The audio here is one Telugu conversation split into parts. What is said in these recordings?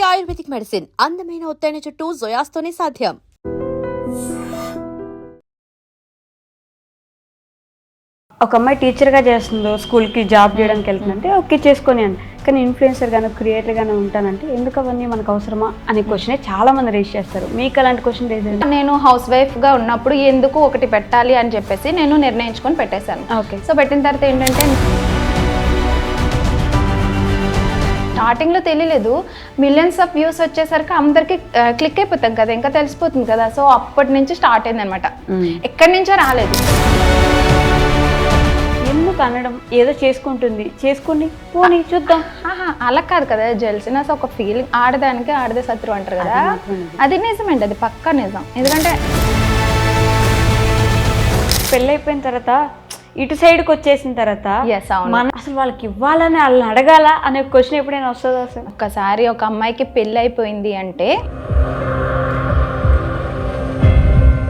ఆయుర్వేదిక్ మెడిసిన్ అందమైన ఒత్తైన చుట్టూ జోయాస్తోనే సాధ్యం. ఒక అమ్మాయి టీచర్గా చేస్తుందో స్కూల్కి జాబ్ చేయడానికి వెళ్తుందంటే ఓకే చేసుకొని అని, కానీ ఇన్ఫ్లుయెన్సర్ గాను క్రియేటర్ గాను ఉంటానంటే ఎందుకు అవన్నీ మనకు అవసరమా అనే క్వశ్చనే చాలా మంది రేస్ చేస్తారు. మీకు అలాంటి క్వశ్చన్ రేస్ అయింది? నేను హౌస్ వైఫ్గా ఉన్నప్పుడు ఎందుకు ఒకటి పెట్టాలి అని చెప్పేసి నేను నిర్ణయించుకొని పెట్టేశాను. ఓకే, సో పెట్టిన తర్వాత ఏంటంటే స్టార్టింగ్లో తెలియలేదు, మిలియన్స్ ఆఫ్ వ్యూస్ వచ్చేసరికి అందరికి క్లిక్ అయిపోతాం కదా, ఇంకా తెలిసిపోతుంది కదా. సో అప్పటి నుంచి స్టార్ట్ అయింది అనమాట, ఎక్కడి నుంచో రాలేదు. ఎందుకు అనడం, ఏదో చేసుకుంటుంది చేసుకోండి పోనీ చూద్దాం, అలా కాదు కదా. జెల్సినస్ ఒక ఫీలింగ్, ఆడదానికి ఆడదే శత్రువు అంటారు కదా, అది నిజమేంటి, అది పక్కా నిజం. ఎందుకంటే పెళ్ళి అయిపోయిన తర్వాత ఇటు సైడ్కి వచ్చేసిన తర్వాత మనం అసలు వాళ్ళకి ఇవ్వాలని వాళ్ళని అడగాల అనే క్వశ్చన్ ఎప్పుడైనా వస్తుందా? అసలు ఒక్కసారి ఒక అమ్మాయికి పెళ్ళి అయిపోయింది అంటే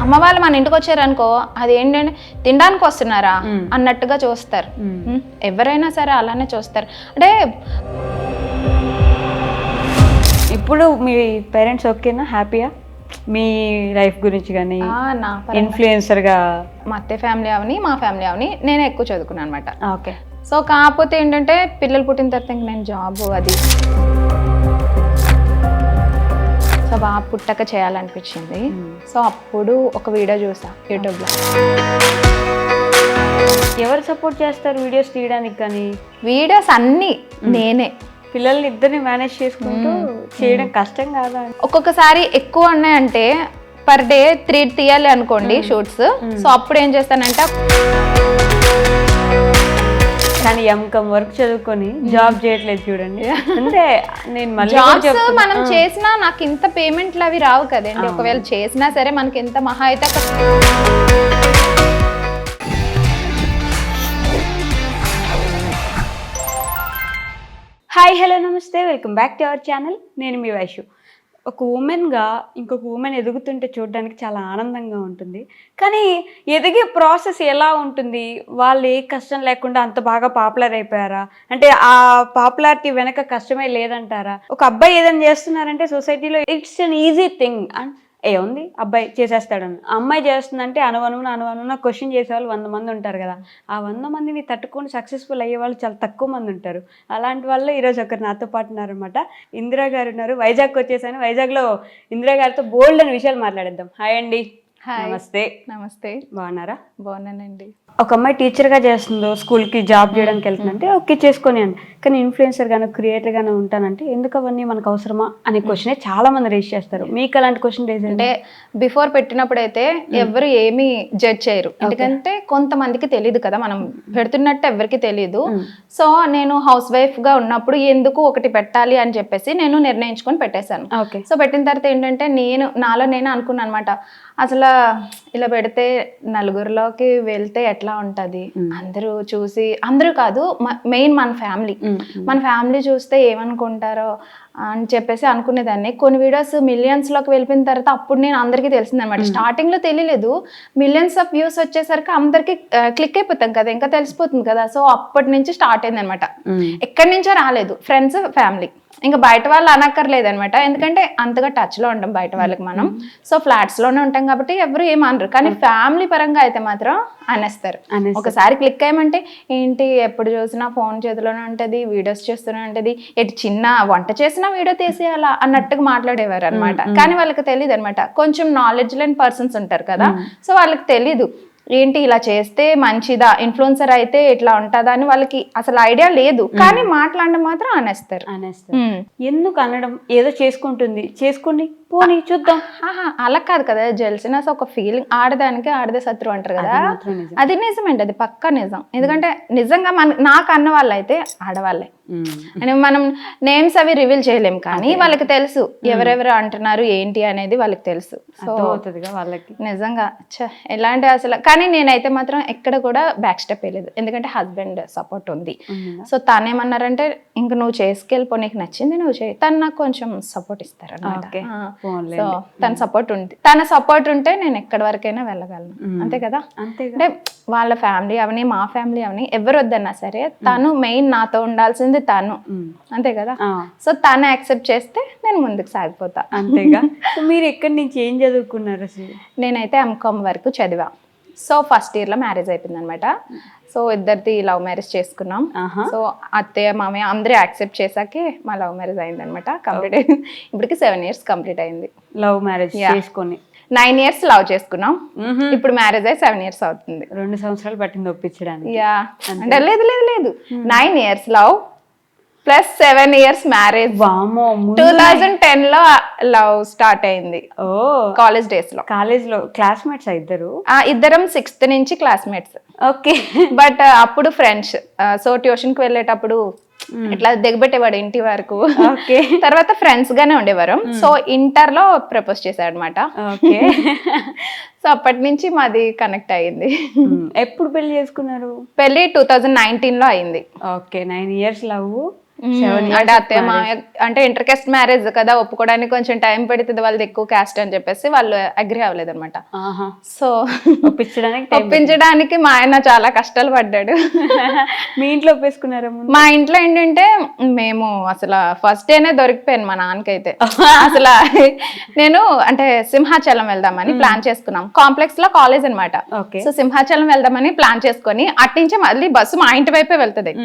అమ్మ వాళ్ళు మన ఇంటికి వచ్చారనుకో, అది ఏంటంటే తినడానికి వస్తున్నారా అన్నట్టుగా చూస్తారు. ఎవరైనా సరే అలానే చూస్తారు. అంటే ఇప్పుడు మీ పేరెంట్స్ ఓకేనా, హ్యాపీయా మీ లైఫ్ గురించి? కానీ ఇన్ఫ్లుయెన్సర్గా మా అత్తే ఫ్యామిలీ అవని మా ఫ్యామిలీ అవని నేను ఎక్కువ చదువుకున్నాను అనమాట. ఓకే, సో కాకపోతే ఏంటంటే పిల్లలు పుట్టిన తర్వాత ఇంక నేను జాబ్ అది సో బాగా పుట్టక చేయాలనిపించింది. సో అప్పుడు ఒక వీడియో చూసా యూట్యూబ్లో. ఎవరు సపోర్ట్ చేస్తారు వీడియోస్ తీయడానికి? కానీ వీడియోస్ అన్నీ నేనే. పిల్లల్ని ఇద్దరిని మేనేజ్ చేసుకుంటూ చేయడం కష్టం కాదా? ఒక్కొక్కసారి ఎక్కువ ఉన్నాయంటే పర్ డే 3 తీయాలి అనుకోండి షూట్స్. సో అప్పుడు ఏం చేస్తానంటే, కానీ ఎంకమ్ వర్క్ చదువుకొని జాబ్ చేయట్లేదు చూడండి. అంటే నేను మళ్ళీ మనం చేసినా నాకు ఇంత పేమెంట్లు అవి రావు కదండి. ఒకవేళ చేసినా సరే మనకి ఎంత మహా అయితే హాయ్ హలో నమస్తే, welcome back to our channel. నేను మీ వైషు. ఒక ఉమెన్గా ఇంకొక ఉమెన్ ఎదుగుతుంటే చూడడానికి చాలా ఆనందంగా ఉంటుంది. కానీ ఎదిగే ప్రాసెస్ ఎలా ఉంటుంది? వాళ్ళు ఏ కష్టం లేకుండా అంత బాగా పాపులర్ అయిపోయారా? అంటే ఆ పాపులారిటీ వెనక కష్టమే లేదంటారా? ఒక అబ్బాయి ఏదైనా చేస్తున్నారంటే సొసైటీలో ఇట్స్ అన్ ఈజీ థింగ్, ఏముంది అబ్బాయి చేసేస్తాడని. అమ్మాయి చేస్తుందంటే అనువనున క్వశ్చన్ చేసేవాళ్ళు 100 మంది ఉంటారు కదా. ఆ 100 మందిని తట్టుకొని సక్సెస్ఫుల్ అయ్యే వాళ్ళు చాలా తక్కువ మంది ఉంటారు. అలాంటి వాళ్ళు ఈరోజు ఒకరు నాతో పాటు ఉన్నారనమాట. ఇందిరా గారు ఉన్నారు. వైజాగ్ వచ్చేసాను. వైజాగ్లో ఇందిరా గారితో బోల్డ్ అని విషయాలు మాట్లాడేద్దాం. హాయ్ అండి. నమస్తే. నమస్తే. బాగున్నారా? బాగున్నానండి. ఒక అమ్మాయి టీచర్గా చేస్తుందో స్కూల్కి జాబ్ చేయడానికి వెళ్తుందంటే ఓకే చేసుకొని అని, కానీ ఇన్ఫ్లుయెన్సర్ గాను క్రియేటర్ గాను ఉంటానంటే ఎందుకు అవన్నీ మనకు అవసరమా అనే క్వశ్చనే చాలా మంది రేస్ చేస్తారు. మీకు అలాంటి క్వశ్చన్ రేస్ అంటే బిఫోర్ పెట్టినప్పుడు అయితే ఎవరు ఏమీ జడ్జ్ చేయరు, ఎందుకంటే కొంతమందికి తెలియదు కదా మనం పెడుతున్నట్టు ఎవరికి తెలియదు. సో నేను హౌస్ వైఫ్గా ఉన్నప్పుడు ఎందుకు ఒకటి పెట్టాలి అని చెప్పేసి నేను నిర్ణయించుకొని పెట్టేశాను. సో పెట్టిన తర్వాత ఏంటంటే నాలో నేను అనుకున్నాను అనమాట, అసలు ఇలా పెడితే నలుగురిలోకి వెళ్తే ఎట్లా ఉంటుంది, అందరూ చూసి, అందరూ కాదు మెయిన్ మన ఫ్యామిలీ చూస్తే ఏమనుకుంటారో అని చెప్పేసి అనుకునేదాన్ని. కొన్ని వీడియోస్ మిలియన్స్లోకి వెళ్ళిపోయిన తర్వాత అప్పుడు నేను అందరికీ తెలిసిందనమాట. స్టార్టింగ్లో తెలియలేదు, మిలియన్స్ ఆఫ్ వ్యూస్ వచ్చేసరికి అందరికి క్లిక్ అయిపోతాం కదా, ఇంకా తెలిసిపోతుంది కదా. సో అప్పటి నుంచి స్టార్ట్ అయింది అనమాట, ఎక్కడి నుంచో రాలేదు. ఫ్రెండ్స్, ఫ్యామిలీ, ఇంకా బయట వాళ్ళు అనక్కర్లేదు అనమాట, ఎందుకంటే అంతగా టచ్లో ఉంటాం బయట వాళ్ళకి మనం. సో ఫ్లాట్స్లోనే ఉంటాం కాబట్టి ఎవరు ఏమనరు, కానీ ఫ్యామిలీ పరంగా అయితే మాత్రం అనేస్తారు. ఒకసారి క్లిక్ అయ్యమంటే ఏంటి ఎప్పుడు చూసినా ఫోన్ చేతిలోనే ఉంటుంది, వీడియోస్ చేస్తూనే ఉంటుంది, ఎటు చిన్న వంట చేసినా వీడియో తీసేయాలా అన్నట్టుగా మాట్లాడేవారు అనమాట. కానీ వాళ్ళకి తెలియదు అనమాట, కొంచెం నాలెడ్జ్ లేని పర్సన్స్ ఉంటారు కదా. సో వాళ్ళకి తెలీదు ఏంటి ఇలా చేస్తే మంచిదా, ఇన్ఫ్లుయెన్సర్ అయితే ఇట్లా ఉంటుందా అని వాళ్ళకి అసలు ఐడియా లేదు. కానీ మాట్లాడడం మాత్రం అనేస్తారు. ఎందుకు అనడం, ఏదో చేసుకుంటుంది చేసుకోండి పోనీ చూద్దాం, అలా కాదు కదా. జెల్సినస్ ఒక ఫీలింగ్, ఆడదానికి ఆడదే శత్రువు అంటారు కదా, అది నిజమేంటి, అది పక్కా నిజం. ఎందుకంటే నిజంగా నాకు అన్న వాళ్ళు అయితే ఆడవాళ్ళే. మనం నేమ్స్ అవి రివీల్ చేయలేము, కానీ వాళ్ళకి తెలుసు ఎవరెవరు అంటున్నారు ఏంటి అనేది వాళ్ళకి తెలుసు. సో వాళ్ళకి నిజంగా ఎలాంటి అసలు. కానీ నేనైతే మాత్రం ఎక్కడ కూడా బ్యాక్ స్టెప్ వేయలేదు, ఎందుకంటే హస్బెండ్ సపోర్ట్ ఉంది. సో తనేమన్నారంటే ఇంక నువ్వు చేసుకెళ్ళిపో, నీకు నచ్చింది నువ్వు చేయి. తను నాకు కొంచెం సపోర్ట్ ఇస్తారు అన్నమాట. సో తన సపోర్ట్ ఉంటే నేను ఎక్కడి వరకైనా వెళ్ళగలను, అంతే కదా. అంటే వాళ్ళ ఫ్యామిలీ అవని మా ఫ్యామిలీ అవని ఎవరు వద్దన్నా సరే తను మెయిన్ నాతో ఉండాల్సింది తను, అంతే కదా. సో తను యాక్సెప్ట్ చేస్తే నేను ముందుకు సాగిపోతా. అంతేగా. సో మీరు ఎక్కడి నుంచి ఏం చదువుకున్నారు అసలు? నేనైతే ఎంకామ్ వరకు చదివా. సో ఫస్ట్ ఇయర్లో మ్యారేజ్ అయిపోయింది అనమాట. సో ఇద్దరిది లవ్ మ్యారేజ్ చేసుకున్నాం. సో అత్తయ్య మామయ్య అందరూ యాక్సెప్ట్ చేశాకే మా లవ్ మ్యారేజ్ అయింది అనమాట. కంప్లీట్ అయింది. ఇప్పటికి 7 years కంప్లీట్ అయింది. లవ్ మ్యారేజ్ చేసుకొని 9 years లవ్ చేసుకున్నాం. ఇప్పుడు మ్యారేజ్ అయ్యి 7 years అవుతుంది. 2 సంవత్సరాలు పట్టింది ఒప్పించడానికి. యా అంటే లేదు 9 years love plus 7 years marriage. 2010 లో లవ్ స్టార్ట్ అయింది. ఓ కాలేజ్ డేస్ లో. కాలేజ్ లో క్లాస్మేట్స్ ఇద్దరు? ఇద్దరం 6th నుంచి క్లాస్మేట్స్. ఓకే. బట్ అప్పుడు ఫ్రెండ్స్. సో ట్యూషన్ కి వెళ్ళేటప్పుడు ఇట్లా దిగబెట్టేవాడు ఇంటి వరకు. తర్వాత ఫ్రెండ్స్ గానే ఉండేవారు. సో ఇంటర్ లో ప్రపోజ్ చేశాడు అనమాట. సో అప్పటి నుంచి మాది కనెక్ట్ అయ్యింది. ఎప్పుడు పెళ్లి చేసుకున్నారు? పెళ్లి 2019 లో అయింది. ఓకే. 9 years love. అంటే అత్తయ్య మామయ్య అంటే ఇంటర్ కాస్ట్ మ్యారేజ్ కదా, ఒప్పుకోవడానికి కొంచెం టైం పడుతుంది, వాళ్ళది ఎక్కువ కాస్ట్ అని చెప్పేసి వాళ్ళు అగ్రి అవ్వలేదు అనమాట. సో ఒప్పించడానికి మా ఆయన చాలా కష్టాలు పడ్డాడు. మీ ఇంట్లో ఒప్పేసుకున్నారా? మా ఇంట్లో ఏంటంటే మేము అసలు ఫస్ట్ డేనే దొరికిపోయాను మా నాన్నకైతే. అసలు నేను అంటే సింహాచలం వెళ్దామని ప్లాన్ చేసుకున్నాం. కాంప్లెక్స్ లో కాలేజ్ అనమాట. సో సింహాచలం వెళ్దామని ప్లాన్ చేసుకొని అట్నుంచి మళ్ళీ బస్సు మా ఇంటి వైపే వెళ్తుంది.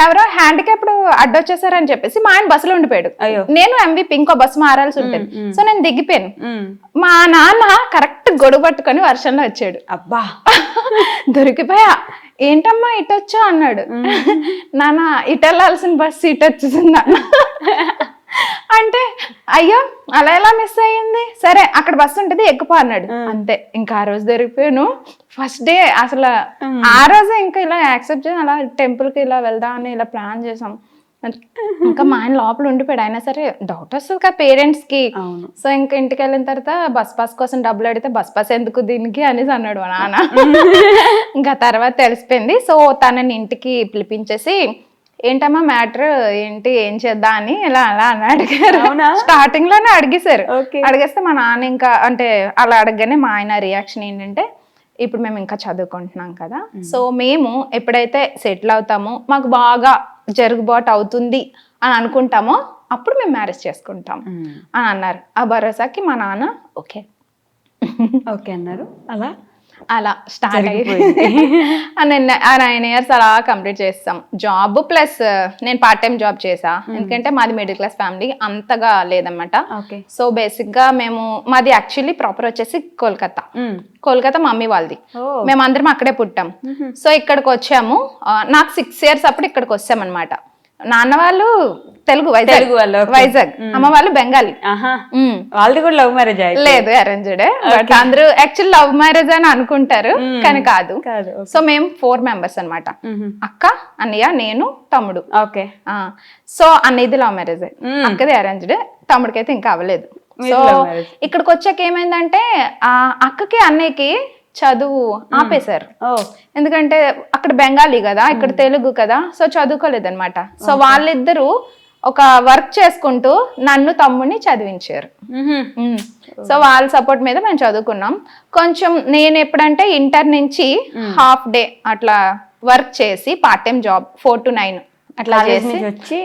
ఎవరో హ్యాండిక్యాప్డ్ అడ్డొచ్చేసారని చెప్పేసి మా ఆయన బస్సులో ఉండిపోయాడు. నేను MVP ఇంకో బస్సు మారాల్సి ఉంటుంది. సో నేను దిగిపోయాను. మా నాన్న కరెక్ట్ గొడుగు పట్టుకొని వర్షంలో వచ్చాడు. అబ్బా దొరికిపోయా. ఏంటమ్మా ఇటు వచ్చా అన్నాడు. నాన్న ఇటు వెళ్ళాల్సిన బస్సు ఇటు వచ్చేసింది అంటే అయ్యో అలా ఎలా మిస్ అయ్యింది, సరే అక్కడ బస్సు ఉంటుంది ఎక్కుపో అన్నాడు. అంతే ఇంకా ఆ రోజు దొరికిపోయాను. ఫస్ట్ డే అసలు ఆ రోజే ఇంకా ఇలా యాక్సెప్ట్ చేసి అలా టెంపుల్ కి ఇలా వెళ్దాం అని ఇలా ప్లాన్ చేసాం. ఇంకా మా ఆయన లోపల ఉండిపోయాడు. అయినా సరే డౌట్ వస్తుంది కదా పేరెంట్స్ కి. సో ఇంకా ఇంటికి వెళ్ళిన తర్వాత బస్ పాస్ కోసం డబ్బులు అడిగితే బస్ పాస్ ఎందుకు దీనికి అనేసి అన్నాడు మా నాన్న. ఇంకా తర్వాత తెలిసిపోయింది. సో తనని ఇంటికి పిలిపించేసి ఏంటమ్మా మ్యాటర్ ఏంటి ఏం చేద్దాం అని ఇలా అలా అని అడిగారు. స్టార్టింగ్ లోనే అడిగేశారు. అడిగేస్తే మా నాన్న ఇంకా అంటే అలా అడగగానే మా ఆయన రియాక్షన్ ఏంటంటే ఇప్పుడు మేము ఇంకా చదువుకుంటున్నాం కదా, సో మేము ఎప్పుడైతే సెటిల్ అవుతామో మాకు బాగా జరుగుబాటు అవుతుంది అని అనుకుంటామో అప్పుడు మేము మ్యారేజ్ చేసుకుంటాం అని అన్నారు. ఆ భరోసాకి మా నాన్న ఓకే ఓకే అన్నారు. అలా స్టార్ట్ అయిపోయింది. 9 years అలా కంప్లీట్ చేస్తాం. జాబ్ ప్లస్ నేను పార్ట్ టైం జాబ్ చేసా. ఎందుకంటే మాది మిడిల్ క్లాస్ ఫ్యామిలీ అంతగా లేదన్నమాట. సో బేసిక్ గా మాది యాక్చువల్లీ ప్రాపర్ వచ్చేసి కోల్కతా మమ్మీ వాళ్ళది. మేమందరం అక్కడే పుట్టాం. సో ఇక్కడికి వచ్చాము. నాకు 6 years అప్పుడు ఇక్కడికి వచ్చామన్నమాట. నాన్న వాళ్ళు తెలుగు వైజాగ్, అమ్మ వాళ్ళు బెంగాలీ. వాళ్ళది కూడా లవ్ మ్యారేజ్ లేదు అరేంజ్డ్. బట్ అందరూ యాక్చువల్ లవ్ మ్యారేజ్ అని అనుకుంటారు కానీ కాదు. సో మేము 4 members అనమాట. అక్క, అన్నయ్య, నేను, తమ్ముడు. ఓకే. సో అన్నయ్యది లవ్ మ్యారేజ్, అక్కది అరేంజ్డ్, తమ్ముడికి అయితే ఇంకా అవ్వలేదు. సో ఇక్కడికి వచ్చాక ఏమైందంటే అక్కకి అన్నయ్యకి చదువు ఆపేశారు. ఎందుకంటే అక్కడ బెంగాలీ కదా, ఇక్కడ తెలుగు కదా, సో చదువుకోలేదన్నమాట. సో వాళ్ళిద్దరూ ఒక వర్క్ చేసుకుంటూ నన్ను తమ్ముడిని చదివించారు. సో వాళ్ళ సపోర్ట్ మీద మేము చదువుకున్నాం. కొంచెం నేను ఎప్పుడంటే ఇంటర్ నుంచి హాఫ్ డే అట్లా వర్క్ చేసి పార్ట్ టైం జాబ్ 4 to 9 అట్లా చేసి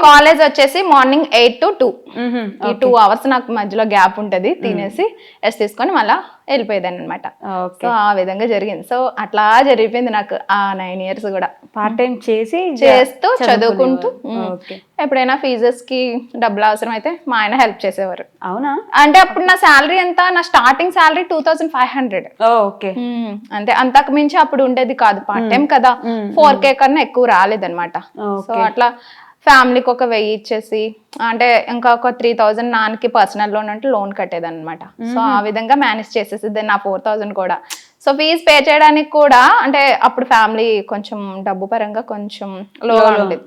కాలేజ్ వచ్చేసి మార్నింగ్ 8 to 2. ఈ 2 hours నాకు మధ్యలో గ్యాప్ ఉంటది, తినేసి రెస్ట్ తీసుకొని మళ్ళా వెళ్ళిపోయేదాన్ని అనమాట. సో ఆ విధంగా జరిగింది. సో అట్లా జరిగిపోయింది నాకు ఆ 9 years కూడా. పార్ట్ టైం చేస్తూ చదువుకుంటూ ఎప్పుడైనా ఫీజెస్ కి డబ్బులు అవసరం అయితే మా ఆయన హెల్ప్ చేసేవారు. అవునా? అంటే అప్పుడు నా శాలరీ ఎంత, నా స్టార్టింగ్ శాలరీ 2500. ఓకే. అంటే అంతకు మించి అప్పుడు ఉండేది కాదు, పార్ట్ టైం కదా. 4K కన్నా ఎక్కువ రాలేదన్నమాట. సో అట్లా ఫ్యామిలీకి ఒక 1000 ఇచ్చేసి అంటే ఇంకా ఒక 3000 నాన్నకి పర్సనల్ లోన్ అంటే లోన్ కట్టేది అనమాట. సో ఆ విధంగా మేనేజ్ చేసేసి నా 4000 కూడా. సో ఫీజ్ పే చేయడానికి కూడా అంటే అప్పుడు ఫ్యామిలీ కొంచెం డబ్బు పరంగా కొంచెం లోగా ఉండేది.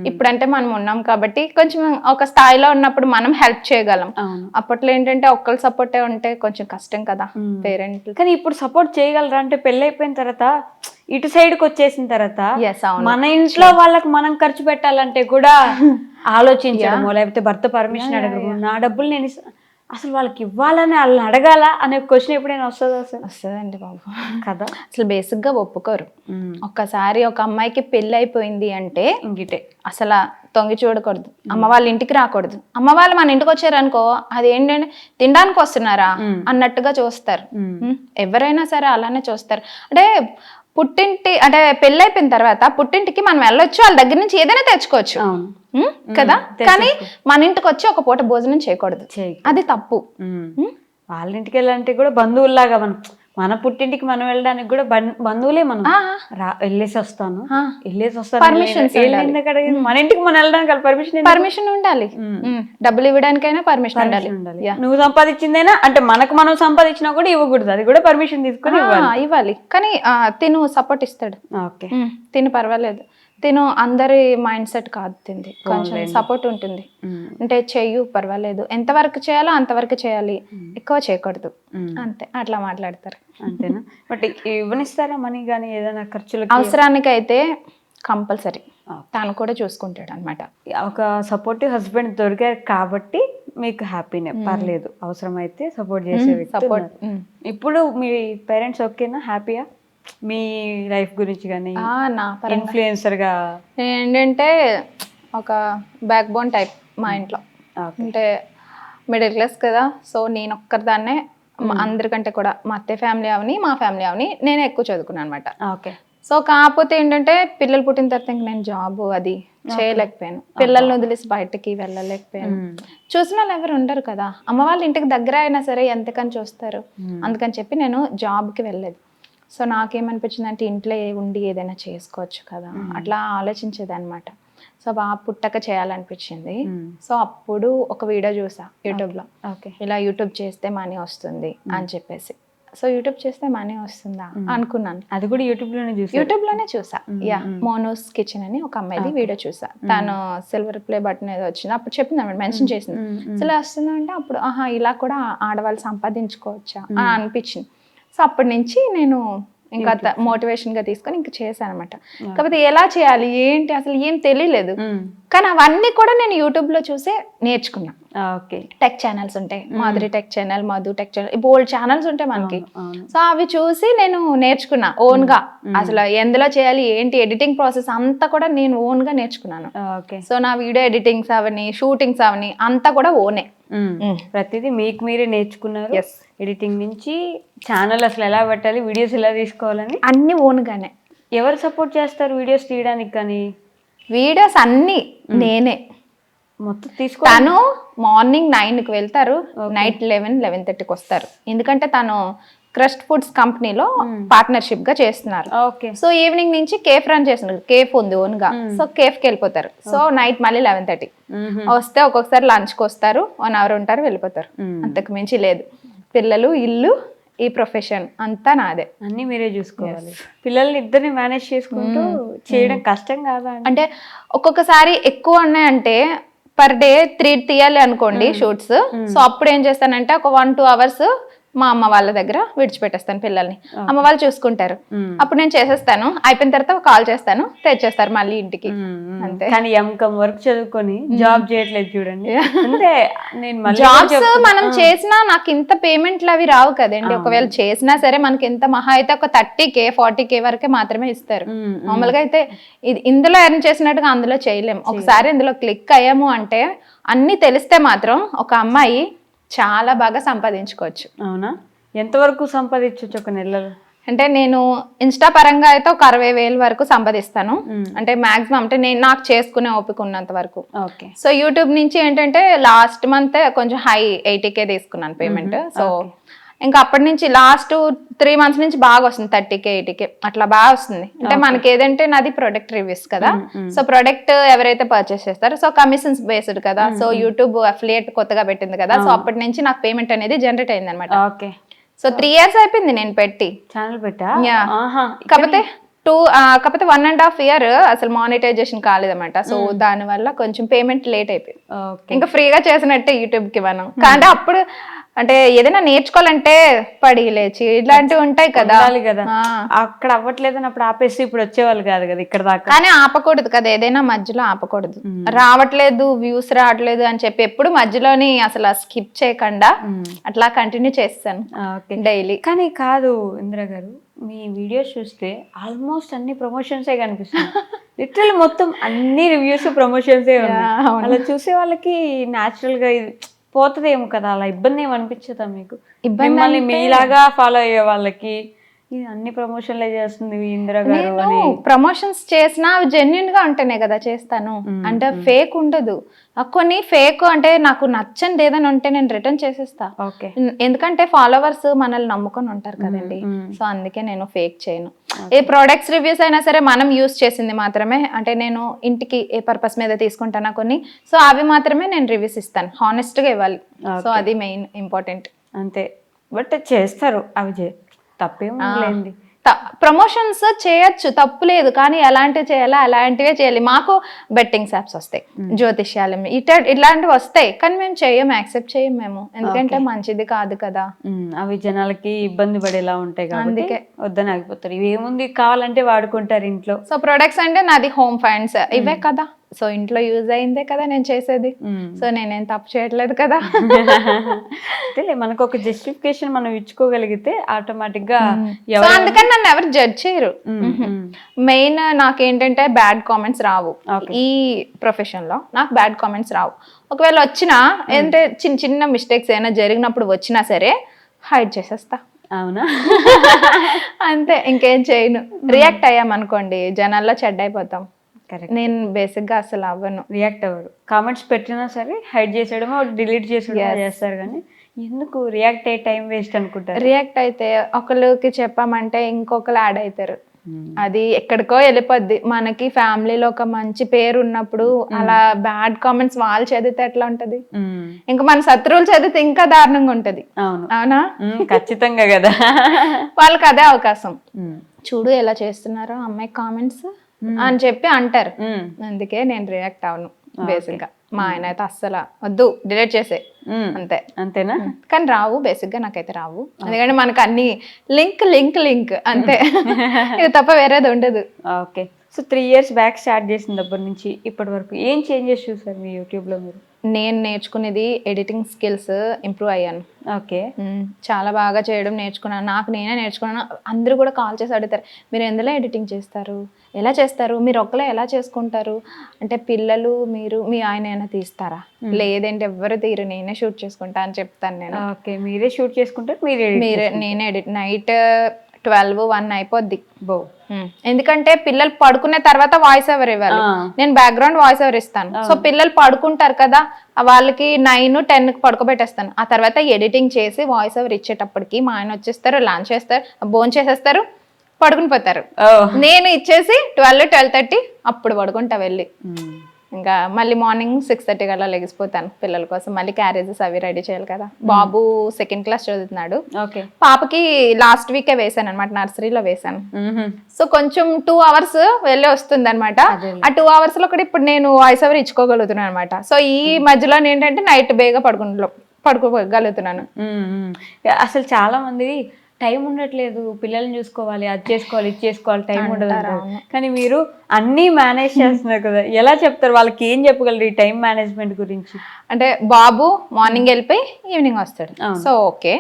ఇప్పుడంటే మనం ఉన్నాం కాబట్టి కొంచెం ఒక స్థాయిలో ఉన్నప్పుడు మనం హెల్ప్ చేయగలం. అప్పట్లో ఏంటంటే ఒక్కరు సపోర్టే ఉంటే కొంచెం కష్టం కదా పేరెంట్. కానీ ఇప్పుడు సపోర్ట్ చేయగలరా అంటే పెళ్లి అయిపోయిన తర్వాత ఇటు సైడ్ కి వచ్చేసిన తర్వాత మన ఇంట్లో వాళ్ళకి మనం ఖర్చు పెట్టాలంటే కూడా ఆలోచించడమో లేకపోతే భర్త పర్మిషన్ అడగడము, నా డబ్బులు నేను అసలు వాళ్ళకి ఇవ్వాలని వాళ్ళని అడగాల అనే క్వశ్చన్ ఎప్పుడైనా వస్తుందండి బాబు కదా. అసలు బేసిక్ గా ఒప్పుకోరు. ఒక్కసారి ఒక అమ్మాయికి పెళ్లి అయిపోయింది అంటే ఇంగిటే అసలు తొంగి చూడకూడదు, అమ్మ వాళ్ళ ఇంటికి రాకూడదు. అమ్మ వాళ్ళు మన ఇంటికి వచ్చారనుకో అది ఏంటంటే తినడానికి వస్తున్నారా అన్నట్టుగా చూస్తారు. ఎవరైనా సరే అలానే చూస్తారు. అంటే పుట్టింటి అంటే పెళ్ళైపోయిన తర్వాత పుట్టింటికి మనం వెళ్ళొచ్చు, వాళ్ళ దగ్గర నుంచి ఏదైనా తెచ్చుకోవచ్చు కదా, కానీ మన ఇంటికి వచ్చి ఒక పూట భోజనం చేయకూడదు, అది తప్పు. వాళ్ళ ఇంటికి వెళ్ళాలంటే కూడా బంధువుల్లాగా మన పుట్టింటికి మనం వెళ్ళడానికి కూడా బంధువులే, మనం వెళ్ళేసి వస్తాను మన ఇంటికి మనం వెళ్ళడానికి పర్మిషన్ ఉండాలి, డబ్బులు ఇవ్వడానికైనా పర్మిషన్ ఉండాలి. నువ్వు సంపాదించిందైనా అంటే మనకు మనం సంపాదించినా కూడా ఇవ్వకూడదు, అది కూడా పర్మిషన్ తీసుకుని ఇవ్వాలి. కానీ తిను సపోర్ట్ ఇస్తాడు, తిను పర్వాలేదు, తిను అందరి మైండ్ సెట్ కాదు, తింది కొంచెం సపోర్ట్ ఉంటుంది. అంటే చెయ్యు పర్వాలేదు, ఎంతవరకు చేయాలో అంతవరకు చేయాలి, ఎక్కువ చేయకూడదు, అంతే, అట్లా మాట్లాడతారు. అంతేనా? బట్ ఇవ్వనిస్తారా మనీ కానీ ఏదైనా ఖర్చులు? అవసరానికి అయితే కంపల్సరీ తాను కూడా చూసుకుంటాడు అనమాట. ఒక సపోర్టివ్ హస్బెండ్ దొరికారు కాబట్టి మీకు హ్యాపీనే, పర్లేదు, అవసరమైతే సపోర్ట్ చేసే సపోర్ట్. ఇప్పుడు మీ పేరెంట్స్ ఓకేనా, హ్యాపీయా మీ లైఫ్ గురించి? కానీ ఇన్ఫ్లుయెన్సర్ గా ఏంటంటే ఒక బ్యాక్ బోన్ టైప్ మా ఇంట్లో, అంటే మిడిల్ క్లాస్ కదా, సో నేను ఒక్కరిదాన్నే అందరికంటే కూడా మా అత్తే ఫ్యామిలీ అవని మా ఫ్యామిలీ అవని నేను ఎక్కువ చదువుకున్నాను అనమాట. ఓకే. సో కాకపోతే ఏంటంటే పిల్లలు పుట్టిన తర్వాత ఇంక నేను జాబ్ అది చేయలేకపోయాను, పిల్లల్ని వదిలేసి బయటకి వెళ్ళలేకపోయాను. చూసిన వాళ్ళు ఎవరు ఉండరు కదా, అమ్మ వాళ్ళ ఇంటికి దగ్గర అయినా సరే ఎంతకని చూస్తారు, అందుకని చెప్పి నేను జాబ్కి వెళ్ళలేదు. సో నాకేమనిపించింది అంటే ఇంట్లో ఉండి ఏదైనా చేసుకోవచ్చు కదా, అట్లా ఆలోచించేది అనమాట. సో బాగా పుట్టక చేయాలనిపించింది. సో అప్పుడు ఒక వీడియో చూసా యూట్యూబ్లో, ఇలా యూట్యూబ్ చేస్తే మనీ వస్తుంది అని చెప్పేసి. సో యూట్యూబ్ చేస్తే మనీ వస్తుందా అనుకున్నాను. అది కూడా యూట్యూబ్లోనే చూసా. మోనోస్ కిచెన్ అని ఒక అమ్మాయిది వీడియో చూసా. తను సిల్వర్ ప్లే బటన్ ఏదో వచ్చింది, అప్పుడు చెప్పింది అన్నమాట, మెన్షన్ చేసింది. సో ఇలా వస్తుందంటే అప్పుడు ఇలా కూడా ఆడవాళ్ళు సంపాదించుకోవచ్చా అని అనిపించింది. సో అప్పటి నుంచి నేను ఇంకా మోటివేషన్ గా తీసుకొని ఇంకా చేశాను అనమాట. కాకపోతే ఎలా చేయాలి ఏంటి అసలు ఏం తెలియలేదు, కానీ అవన్నీ కూడా నేను యూట్యూబ్ లో చూసే నేర్చుకున్నా. టెక్ ఛానల్స్ ఉంటాయి, Madhuri tech channel, Madhu tech channel, బోల్డ్ ఛానల్స్ ఉంటాయి మనకి. సో అవి చూసి నేను నేర్చుకున్నా ఓన్ గా, అసలు ఎందులో చేయాలి ఏంటి ఎడిటింగ్ ప్రాసెస్ అంతా కూడా నేను ఓన్ గా నేర్చుకున్నాను. సో నా వీడియో ఎడిటింగ్స్ అవని షూటింగ్స్ అవని అంతా కూడా ఓనే, ప్రతిదీ మీకు మీరే నేర్చుకున్నారు. ఎడిటింగ్ నుంచి ఛానల్ అసలు ఎలా పెట్టాలి, వీడియోస్ ఎలా తీసుకోవాలని అన్ని ఓన్గానే. ఎవరు సపోర్ట్ చేస్తారు వీడియోస్ తీయడానికి? కానీ వీడియోస్ అన్ని నేనే మొత్తం తీసుకో. తను మార్నింగ్ 9కి వెళ్తారు, నైట్ 11-11:30కి వస్తారు. ఎందుకంటే తను క్రస్ట్ ఫుడ్స్ కంపెనీలో పార్ట్నర్షిప్ గా చేస్తున్నారు. సో ఈవినింగ్ నుంచి కేఫ్ రన్ చేస్తున్నారు, కేఫ్ ఉంది ఓన్ గా. సో కేఫ్ కి వెళ్ళిపోతారు. సో నైట్ మళ్ళీ 11:30 వస్తే ఒక్కొక్కసారి లంచ్ కి వస్తారు, 1 hour ఉంటారు, వెళ్ళిపోతారు. అంతకు మించి లేదు. పిల్లలు, ఇల్లు, ఈ ప్రొఫెషన్ అంతా నాదే, అన్ని మీరే చూసుకోవాలి. పిల్లల్ని ఇద్దరిని మేనేజ్ చేసుకుంటూ చేయడం కష్టం కాదా? అంటే ఒక్కొక్కసారి ఎక్కువ ఉన్నాయంటే పర్ డే 3 తీయాలి అనుకోండి షూట్స్. సో అప్పుడు ఏం చేస్తానంటే ఒక 1-2 hours మా అమ్మ వాళ్ళ దగ్గర విడిచిపెట్టేస్తాను పిల్లల్ని, అమ్మ వాళ్ళు చూసుకుంటారు. అప్పుడు నేను చేసేస్తాను, అయిపోయిన తర్వాత కాల్ చేస్తాను, తెచ్చేస్తారు మళ్ళీ ఇంటికి, అంతే. కానీ ఎంకమ్ వర్క్ చదువుకొని జాబ్ చేయట్లేదు చూడండి. అంటే నేను జాబ్స్ మనం చేసినా నాకు ఇంత పేమెంట్లు అవి రావు కదండి. ఒకవేళ చేసినా సరే మనకి ఎంత మహా అయితే ఒక 30K 40K వరకే మాత్రమే ఇస్తారు. మామూలుగా అయితే ఇందులో ఎర్న్ చేసినట్టుగా అందులో చేయలేము. ఒకసారి ఇందులో క్లిక్ అయ్యాము అంటే అన్ని తెలిస్తే మాత్రం ఒక అమ్మాయి చాలా బాగా సంపాదించుకోవచ్చు. అవునా? ఎంతవరకు సంపాదించవచ్చు ఒక నెలలో? అంటే నేను ఇన్స్టా పరంగా అయితే ఒక 60,000 వరకు సంపాదిస్తాను. అంటే మాక్సిమం అంటే నేను నాకు చేసుకునే ఓపిక ఉన్నంత వరకు. సో యూట్యూబ్ నుంచి ఏంటంటే లాస్ట్ మంత్ కొంచెం హై 80K తీసుకున్నాను పేమెంట్. సో ఇంకా అప్పటి నుంచి లాస్ట్ 3 months నుంచి బాగా వస్తుంది, 30K 80K అట్లా బాగా వస్తుంది. అంటే మనకి ఏదంటే నాది ప్రొడక్ట్ రివ్యూస్ కదా. సో ప్రొడక్ట్ ఎవరైతే పర్చేస్ చేస్తారో సో కమిషన్స్ బేస్డ్ కదా. సో యూట్యూబ్ అఫిలియేట్ కొత్తగా పెట్టింది కదా. సో అప్పటి నుంచి నాకు పేమెంట్ అనేది జనరేట్ అయింది అనమాట. సో 3 years అయిపోయింది నేను పెట్టి ఛానల్ పెట్టా. కాకపోతే 1.5 year అసలు మానిటైజేషన్ కాలేదన్నమాట. సో దాని వల్ల కొంచెం పేమెంట్ లేట్ అయిపోయింది. ఇంకా ఫ్రీగా చేసినట్టే యూట్యూబ్ కి మనం. కానీ అప్పుడు అంటే ఏదైనా నేర్చుకోవాలంటే పడి లేచి ఇట్లాంటివి ఉంటాయి కదా, అక్కడ అవ్వట్లేదని అప్పుడు ఆపేసి ఇప్పుడు వచ్చేవాళ్ళు కాదు కదా ఇక్కడ దాకా. కానీ ఆపకూడదు కదా, ఏదైనా మధ్యలో ఆపకూడదు. రావట్లేదు, వ్యూస్ రావట్లేదు అని చెప్పి ఎప్పుడు మధ్యలోని అసలు స్కిప్ చేయకుండా అట్లా కంటిన్యూ చేస్తాను డైలీ. కానీ కాదు ఇందిరా గారు, మీ వీడియోస్ చూస్తే ఆల్మోస్ట్ అన్ని ప్రమోషన్సే కనిపిస్తుంది. లిటరల్ మొత్తం అన్ని రివ్యూస్ ప్రమోషన్సే ఉన్నాయి. అవును. అలా చూసే వాళ్ళకి న్యాచురల్ గా ఇది పోతుందేమో కదా, అలా ఇబ్బంది ఏమి అనిపించదా మీకు? మిమ్మల్ని మీలాగా ఫాలో అయ్యే వాళ్ళకి ఇది అన్ని ప్రమోషన్లే చేస్తుంది ఇందిర గారు నేను అని. ప్రమోషన్స్ చేసినా అవి జెన్యున్ గా ఉంటేనే కదా చేస్తాను, అంటే ఫేక్ ఉండదు. కొన్ని ఫేక్ అంటే నాకు నచ్చంది ఏదైనా ఉంటే నేను రిటర్న్ చేసేస్తా. ఓకే. ఎందుకంటే ఫాలోవర్స్ మనల్ని నమ్ముకొని ఉంటారు కదండి, సో అందుకే నేను ఫేక్ చేయను. ఏ ప్రొడక్ట్స్ రివ్యూస్ అయినా సరే మనం యూస్ చేసింది మాత్రమే, అంటే నేను ఇంటికి ఏ పర్పస్ మీద తీసుకుంటానా కొన్ని, సో అవి మాత్రమే నేను రివ్యూస్ ఇస్తాను, హానెస్ట్ గా ఇవ్వాలి. సో అది మెయిన్ ఇంపార్టెంట్ అంతే. బట్ చేస్తారు అవి తప్పేముంది. ప్రమోషన్స్ చేయొచ్చు, తప్పు లేదు, కానీ ఎలాంటివి చేయాలో అలాంటివే చేయాలి. మాకు బెట్టింగ్స్ యాప్స్ వస్తాయి, జ్యోతిష్యాలు ఇట్లాంటివి వస్తాయి, కానీ మేము చెయ్యం, యాక్సెప్ట్ చేయం మేము, ఎందుకంటే మంచిది కాదు కదా. అవి జనాలకి ఇబ్బంది పడేలా ఉంటాయి కాబట్టి వద్దని ఆగిపోతారు. ఇవి ఏముంది కావాలంటే వాడుకుంటారు ఇంట్లో. సో ప్రొడక్ట్స్ అంటే నాది హోమ్ ఫైండ్స్ ఇవే కదా, సో ఇంట్లో యూజ్ అయిందే కదా నేను చేసేది, సో నేనేం తప్పు చేయట్లేదు కదా. అంటే మనకు ఒక జస్టిఫికేషన్ మనం ఇచ్చుకోగలిగితే ఆటోమేటిక్ గా సో అందుకని నన్ను ఎవరు జడ్జ్ చేయరు. మెయిన్ నాకేంటంటే బ్యాడ్ కామెంట్స్ రావు, ఈ ప్రొఫెషన్ లో నాకు బ్యాడ్ కామెంట్స్ రావు. ఒకవేళ వచ్చినా ఏంటంటే చిన్న చిన్న మిస్టేక్స్ ఏమైనా జరిగినప్పుడు వచ్చినా సరే హైడ్ చేసేస్తా. అవునా? అంతే, ఇంకేం చేయను. రియాక్ట్ అయ్యామనుకోండి జనాల్లో చెడ్డ అయిపోతాం. నేను బేసిక్ గా అసలు అవ్వను, రియాక్ట్ అవ్వరు. కామెంట్స్ పెట్టినా సరే హైడ్ చేసేయడమో డిలీట్ చేసేయడమో చేస్తారు, కానీ ఎందుకు రియాక్ట్ అయ్యే టైం వేస్ట్ అనుకుంటారు. రియాక్ట్ అయితే ఒకరికి చెప్పామంటే ఇంకొకరు యాడ్ అవుతారు, అది ఎక్కడికో వెళ్ళిపోద్ది. మనకి ఫ్యామిలీలో ఒక మంచి పేరు ఉన్నప్పుడు అలా బ్యాడ్ కామెంట్స్ వాళ్ళు చదివితే ఎట్లా ఉంటది, ఇంకా మన శత్రువులు చదివితే ఇంకా దారుణంగా ఉంటది. అవునా? ఖచ్చితంగా కదా. వాళ్ళకి అదే అవకాశం, చూడు ఎలా చేస్తున్నారో అమ్మాయి కామెంట్స్ అని చెప్పి అంటారు. అందుకే నేను రియాక్ట్ అవను బేసిక్ గా. మా ఆయన అయితే అస్సలు వద్దు డిలీట్ చేసే, అంతే. అంతేనా? కానీ రావు, బేసిక్ గా నాకైతే రావు, ఎందుకంటే మనకు అన్ని లింక్ లింక్ లింక్ అంతే, ఇది తప్ప వేరేది ఉండదు. Okay. So 3 years back start చేసినప్పటి నుంచి ఇప్పటి వరకు ఏం చేంజెస్ చూసారు మీ యూట్యూబ్ లో మీరు? నేను నేర్చుకునేది ఎడిటింగ్ స్కిల్స్ ఇంప్రూవ్ అయ్యాను. ఓకే. చాలా బాగా చేయడం నేర్చుకున్నాను, నాకు నేనే నేర్చుకున్నాను. అందరూ కూడా కాల్ చేసి అడుగుతారు, మీరు ఎందులో ఎడిటింగ్ చేస్తారు, ఎలా చేస్తారు, మీరు ఒక్కలే ఎలా చేసుకుంటారు అంటే, పిల్లలు మీరు మీ ఆయన అయినా తీస్తారా, లేదంటే ఎవరు తీరు, నేనే షూట్ చేసుకుంటా అని చెప్తాను నేను. ఓకే, మీరే షూట్ చేసుకుంటారు, నేనే ఎడిట్. నైట్ 12-1 అయిపోద్ది. ఎందుకంటే పిల్లలు పడుకునే తర్వాత వాయిస్ ఓవర్ ఇవ్వాలి, నేను బ్యాక్గ్రౌండ్ వాయిస్ ఓవర్ ఇస్తాను. సో పిల్లలు పడుకుంటారు కదా, వాళ్ళకి 9-10 పడుకోబెట్టేస్తాను. ఆ తర్వాత ఎడిటింగ్ చేసి వాయిస్ ఓవర్ ఇచ్చేటప్పటికి మా ఆయన వచ్చేస్తారు, లంచ్ చేస్తారు, భోజనం చేసేస్తారు, పడుకుని పోతారు. నేను ఇచ్చేసి 12-12:30 అప్పుడు పడుకుంటా వెళ్ళి. ఇంకా మళ్ళీ మార్నింగ్ 6:30 కల్లా లెగిసిపోతాను పిల్లల కోసం, మళ్ళీ క్యారేజెస్ అవి రెడీ చేయాలి కదా. బాబు 2nd క్లాస్ చదువుతున్నాడు, పాపకి లాస్ట్ వీకే వేసాను అనమాట, నర్సరీలో వేసాను. సో కొంచెం 2 hours వెళ్ళి వస్తుంది అనమాట. ఆ 2 hours లో కూడా ఇప్పుడు నేను వాయిస్ ఓవర్ ఇచ్చుకోగలుగుతున్నాను అనమాట. సో ఈ మధ్యలో ఏంటంటే నైట్ బేగా పడుకోగలుగుతున్నాను. అసలు చాలా మంది టైం ఉండట్లేదు, పిల్లల్ని చూసుకోవాలి, అది చేసుకోవాలి, ఇది చేసుకోవాలి, టైం ఉండదు. కానీ మీరు అన్నీ మేనేజ్ చేస్తున్నారు కదా, ఎలా చెప్తారు వాళ్ళకి, ఏం చెప్పగలరు ఈ టైం మేనేజ్మెంట్ గురించి? అంటే బాబు మార్నింగ్ వెళ్ళిపోయి ఈవినింగ్ వస్తాడు, సో ఓకే.